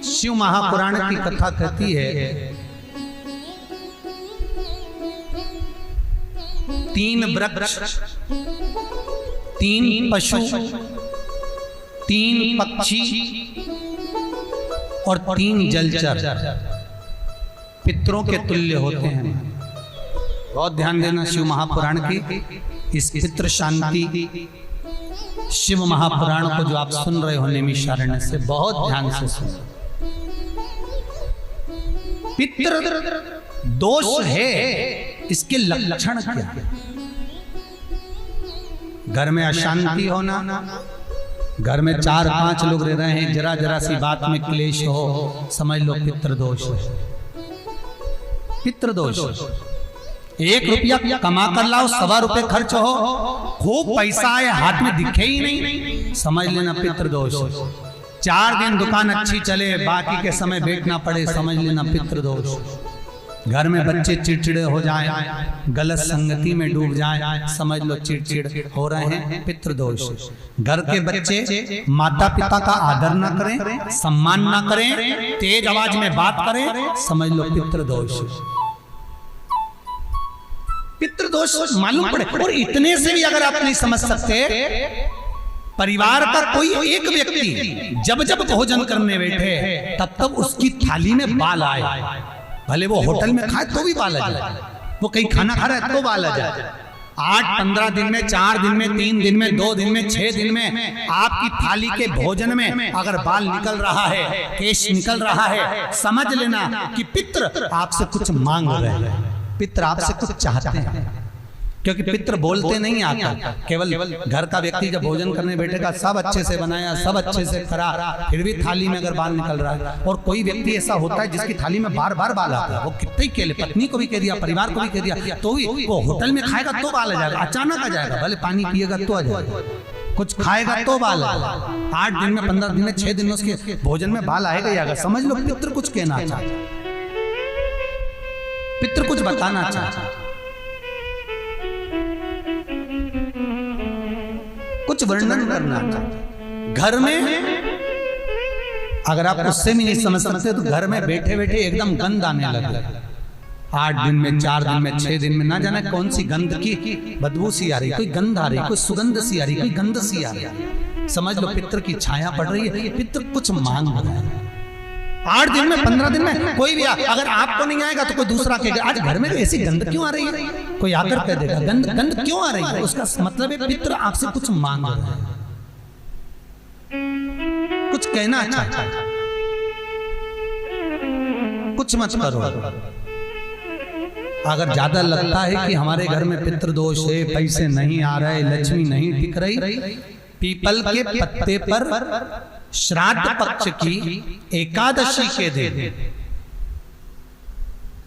शिव महापुराण की कथा कहती है, 3 वृक्ष, 3 पशु, 3 पक्षी और 3 जलचर पितरों के तुल्य होते हैं। बहुत ध्यान देना शिव महापुराण की इस पितृ शांति शिव महापुराण को जो आप सुन रहे हो नैमिषारण्य से, बहुत ध्यान से सुनो। पितृ दोष है, इसके लक्षण क्या है? घर में अशांति होना, घर में 4-5 लोग रह रहे हैं, जरा जरा सी बात में क्लेश हो, समझ लो पितृदोष है। पितृदोष, 1 रुपया कमा कर लाओ, 1.25 रुपए खर्च हो, खूब पैसा आए हाथ में दिखे ही नहीं, समझ लेना पितृदोष। 4 दिन दुकान अच्छी चले, बाकी के समय बैठना पड़े, समझ लेना पितृदोष। घर में बच्चे चिड़चिड़े हो जाएं, गलत संगति में डूब जाएं, समझ लो चिड़चिड़ हो रहे हैं, पितृदोष। घर के बच्चे माता पिता का आदर ना करें, सम्मान ना करें, तेज आवाज में बात करें, समझ लो पितृदोष। पितृदोष मालूम पड़े। और इतने से भी अगर आप नहीं समझ सकते, परिवार का कोई एक व्यक्ति जब जब भोजन करने बैठे तब तब उसकी थाली में बाल आए, भले वो होटल में खाए तो भी बाल आ जाए, वो कहीं खाना खा रहा है तो बाल आ जाए। 8-15 दिन में, 4 दिन में, 3 दिन में, 2 दिन में, 6 दिन में आपकी थाली के भोजन में अगर बाल निकल रहा है, केश निकल रहा है, समझ लेना कि पितृ आपसे कुछ मांग रहे हैं, पितृ आपसे कुछ चाहते हैं। क्योंकि पितृ बोलते नहीं आता, केवल घर का व्यक्ति जब भोजन करने बैठेगा, सब अच्छे से बनाया, सब अच्छे से करा, फिर भी थाली में अगर बाल निकल रहा है। और कोई व्यक्ति ऐसा होता है जिसकी थाली में बार बार बाल आता है, वो कितने ही केले, पत्नी को भी कह दिया, परिवार को भी कह दिया, तो भी वो होटल में खाएगा तो बाल आ जाएगा, अचानक आ जाएगा, भले पानी पिएगा तो आ जाएगा, कुछ खाएगा तो बाल आएगा। 8 दिन में, 15 दिन में, 6 दिन में उसके भोजन में बाल आएगा ही आएगा। समझ लो पितृ कुछ कहना चाहता, पितृ कुछ बताना चाहता, कुछ वर्णन करना चाहता। घर में अगर आप उससे भी नहीं समझ सकते तो घर में बैठे बैठे एकदम गंध आने लगे। 8 दिन में, 4 दिन में, 6 दिन में, ना जाने कौन सी गंध की बदबू सी आ रही, कोई गंध आ रही, कोई सुगंध सी आ रही, कोई गंध सी आ रही। समझ लो पितृ की छाया पड़ रही है, पितृ कुछ मांग रहा है। 8 दिन में, 15 दिन में कोई भी अगर आपको नहीं आएगा तो कोई दूसरा कहेगा, आज घर में ऐसी गंध क्यों आ रही है, कोई आकर कह देगा गंध क्यों आ रही है। उसका मतलब है पितृ आपसे कुछ मांग रहा है, कुछ कहना चाहता है, कुछ मत करो। अगर ज्यादा लगता है कि हमारे घर में पितृदोष है, पैसे नहीं आ रहे, लक्ष्मी नहीं टिक रही, पीपल के पत्ते पर श्राद्ध पक्ष की एकादशी के दिन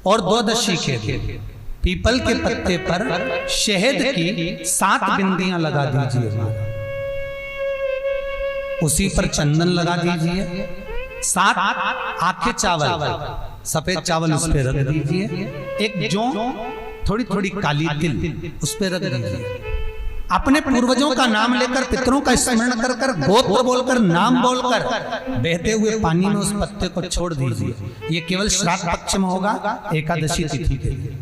और द्वादशी के दिन पीपल के पत्ते पर शहद की 7 बिंदियां लगा दीजिए, उसी पर चंदन लगा दीजिए, 7 आखे चावल, सफेद चावल उस पर रख दीजिए, एक जौ, थोड़ी थोड़ी काली तिल उस पर रख दीजिए। अपने पूर्वजों का नाम लेकर, पितरों का स्मरण कर कर, गोत्र बोलकर, नाम बोलकर बहते हुए पानी में उस पत्ते को छोड़ दीजिए। ये केवल श्राद्ध पक्ष में होगा, एकादशी तिथि के लिए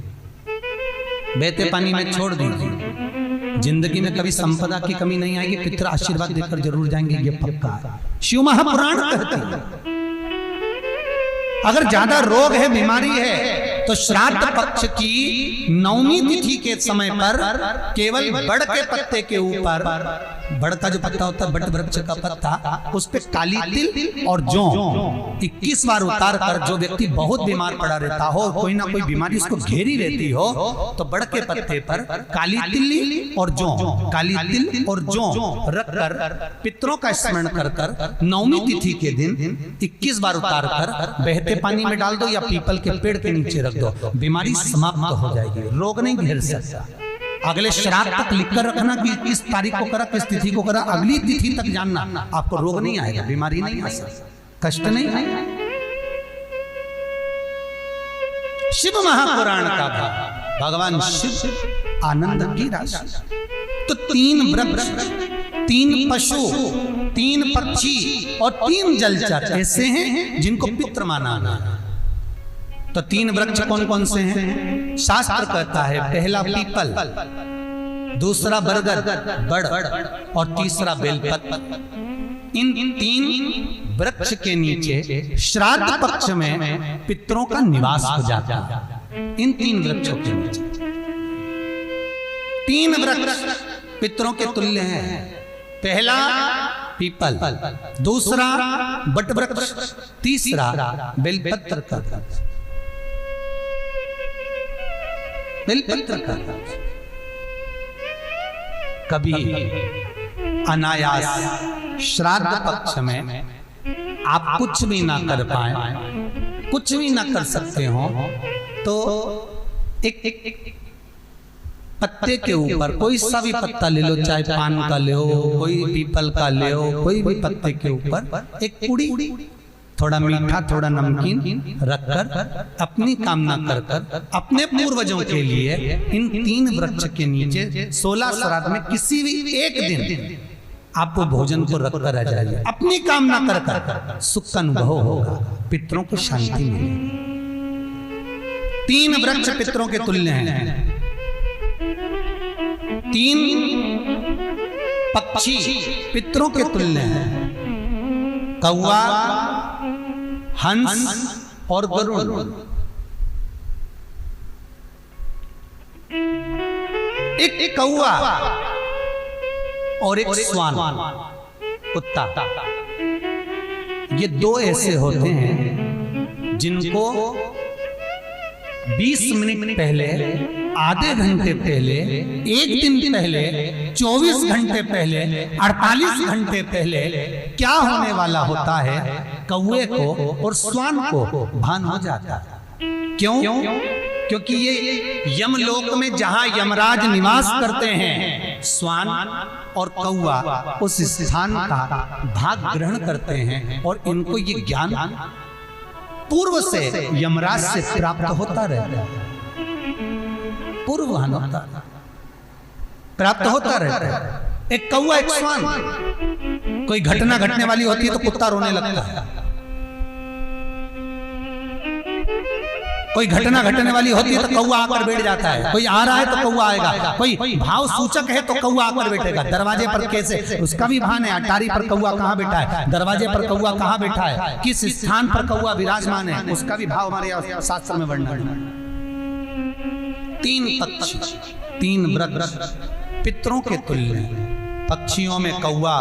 बहते पानी में छोड़ दीजिए। जिंदगी में कभी संपदा की कमी नहीं आएगी, पितर आशीर्वाद देकर जरूर जाएंगे, ये पक्का है। शिव महापुराण कहते हैं अगर ज्यादा रोग है, बीमारी है, तो श्राद्ध पक्ष की 9वीं तिथि के समय पर केवल बड़ के पत्ते के ऊपर, बड़ का जो पत्ता होता है, बड़ वृक्ष का पत्ता, उस पे काली तिल और जौ 21 बार उतार कर, जो व्यक्ति बहुत बीमार पड़ा रहता हो, कोई ना कोई बीमारी उसको घेरी रहती हो, तो बड़ के पत्ते पर काली तिल और जौ, काली तिल और जौ रख कर पितरों का स्मरण कर कर 9वीं तिथि के दिन 21 बार उतार कर बहते पानी में डाल दो या पीपल के पेड़ के नीचे रख दो, बीमारी समाप्त हो जाएगी, रोग नहीं घेर सकता। अगले श्राद्ध तक लिखकर रखना कि किस तारीख को करा, किस तिथि को करा, अगली तिथि तक जानना, आपको रोग नहीं आएगा, बीमारी नहीं आ सकती, कष्ट नहीं आएगा। शिव महापुराण का भाग, भगवान शिव आनंद की राशि। तो 3 वृक्ष, 3 पशु, 3 पक्षी और 3 जलचर ऐसे हैं जिनको पितृ माना गया। तो 3 वृक्ष कौन कौन से हैं? शास्त्र कहता है पहला पीपल, दूसरा बरगद बड़ और तीसरा बेलपत्र। इन 3 वृक्ष के नीचे श्राद्ध पक्ष में पितरों का निवास हो जाता है। इन 3 वृक्षों के नीचे 3 वृक्ष पितरों के तुल्य हैं। पहला पीपल, दूसरा बट वृक्ष, तीसरा बेलपत्र का वृक्ष। बेलपत्र का वृक्ष कभी अनायास श्राद्ध पक्ष में आप कुछ भी ना कर पाए, कुछ भी ना कर सकते हो, तो एक पत्ते के ऊपर कोई सा भी पत्ता ले लो, चाहे पान का ले लो, कोई पीपल का ले लो, कोई भी पत्ते के ऊपर एक पुड़ी, थोड़ा मीठा थोड़ा नमकीन रखकर अपनी कामना कर अपने पूर्वजों के लिए इन 3 वृक्ष के नीचे 16 श्राद्ध में किसी भी एक दिन आप वो भोजन को रखकर आ जाइए। अपनी कामना कर सुख का अनुभव होगा, पितरों को शांति मिलेगी। 3 वृक्ष पितरों के तुल्य हैं। 3 पक्षी पितरों के तुल्य हैं। कौवा, हंस और गरुड़। एक कौवा और एक श्वान, कुत्ता, ये 2 ऐसे होते हैं जिनको 20 मिनट पहले, आधे घंटे पहले, 1 दिन पहले, 24 घंटे पहले, 48 घंटे पहले क्या होने वाला होता है, कौवे को और श्वान को भान हो जाता है। क्यों? क्योंकि ये यमलोक में जहां यमराज निवास करते हैं, श्वान और कौवा उस स्थान का भाग ग्रहण करते हैं और इनको ये ज्ञान पूर्व से यमराज से प्राप्त होता रहता है। पूर्वान होता प्राप्त होता रहता है। एक कौवा, एक श्वान, कोई घटना घटने वाली होती है तो कुत्ता रोने लगता है। कोई घटना घटने वाली होती है तो कौवा आकर बैठ जाता है। कोई आ रहा है तो कौवा आएगा। कोई भाव सूचक है तो कौवा आकर बैठेगा। दरवाजे पर कैसे, उसका भी भान है। अटारी पर कौवा कहाँ बैठा है, दरवाजे पर कौवा कहाँ बैठा है, किस स्थान पर कौवा विराजमान है, उसका भी भाव हमारे शास्त्र में वर्णन है। 3 पक्षी, 3 वृक्ष पितरों के तुल्य हैं। पक्षियों में कौवा,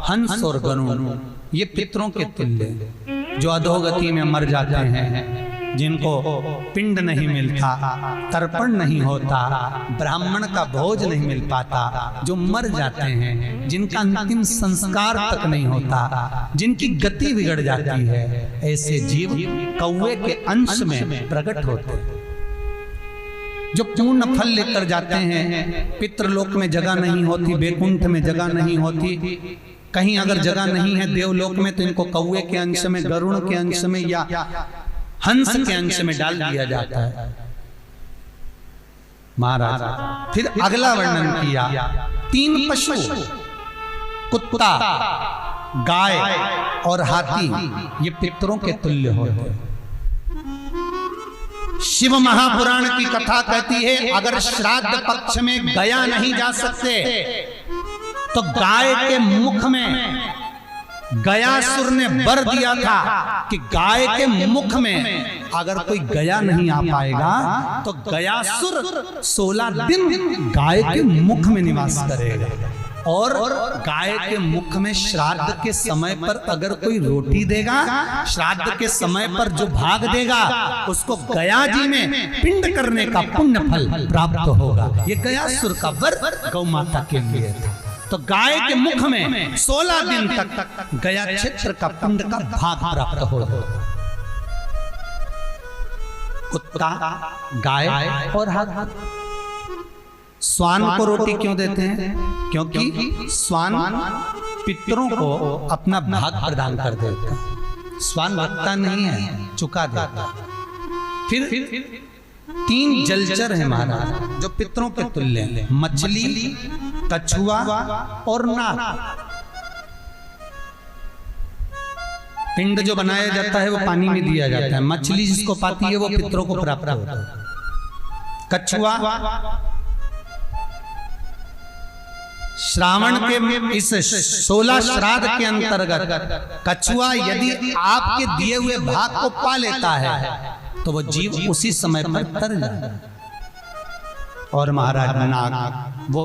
हंस और गरुड़, ये पितरों के तुल्य जो अधोगति में मर जाते हैं, जिनको पिंड नहीं मिलता, तर्पण नहीं होता, ब्राह्मण का भोज नहीं मिल पाता, जो मर जाते हैं, जिनका अंतिम संस्कार तक नहीं होता, जिनकी गति बिगड़ जाती है, ऐसे जीव कौवे के अंश में प्रकट होते हैं, जो पूर्ण फल लेकर जाते हैं। पितृलोक में जगह नहीं होती, बैकुंठ में जगह नहीं होती, कहीं अगर जगह नहीं है देवलोक में तो इनको कौवे के अंश में, गरुड़ के अंश में या हंस के अंश में डाल दिया जाता है। महाराज फिर अगला वर्णन किया, 3 पशु, कुत्ता, गाय और हाथी, ये पितरों के तुल्य होते हैं। शिव महापुराण की कथा कहती है अगर श्राद्ध पक्ष में गया नहीं जा सकते तो गाय के मुख में गयासुर ने वर दिया था कि गाय के मुख में अगर कोई गया नहीं आ पाएगा तो गयासुर 16 दिन गाय के मुख में निवास करेगा। और गाय के मुख में श्राद्ध के समय पर अगर कोई रोटी देगा, श्राद्ध के समय पर जो भाग देगा उसको गया जी में पिंड करने का पुण्य फल प्राप्त होगा। ये गयासुर का वर गौ माता के लिए था। तो गाय के मुख में 16 दिन तक गया क्षेत्र का पिंड का भाग प्राप्त होगा। कुत्ता, गाय और हाथी। श्वान को रोटी क्यों देते हैं? क्योंकि श्वान पितरों को अपना भाग प्रदान कर देता। श्वान रखता नहीं है, चुका देता। फिर 3 जलचर है महाराज जो पितरों के तुल्य हैं। मछली, कछुआ और नाग। पिंड जो बनाया जाता है वो पानी में दिया जाता है। मछली जिसको पाती है वो पितरों को प्राप्त होता है। कछुआ श्रावण के इस 16 श्राद्ध के अंतर्गत कछुआ यदि आपके दिए हुए भाग को पा लेता है तो वो जीव उसी समय पर तर जाता है। और महाराज नाग वो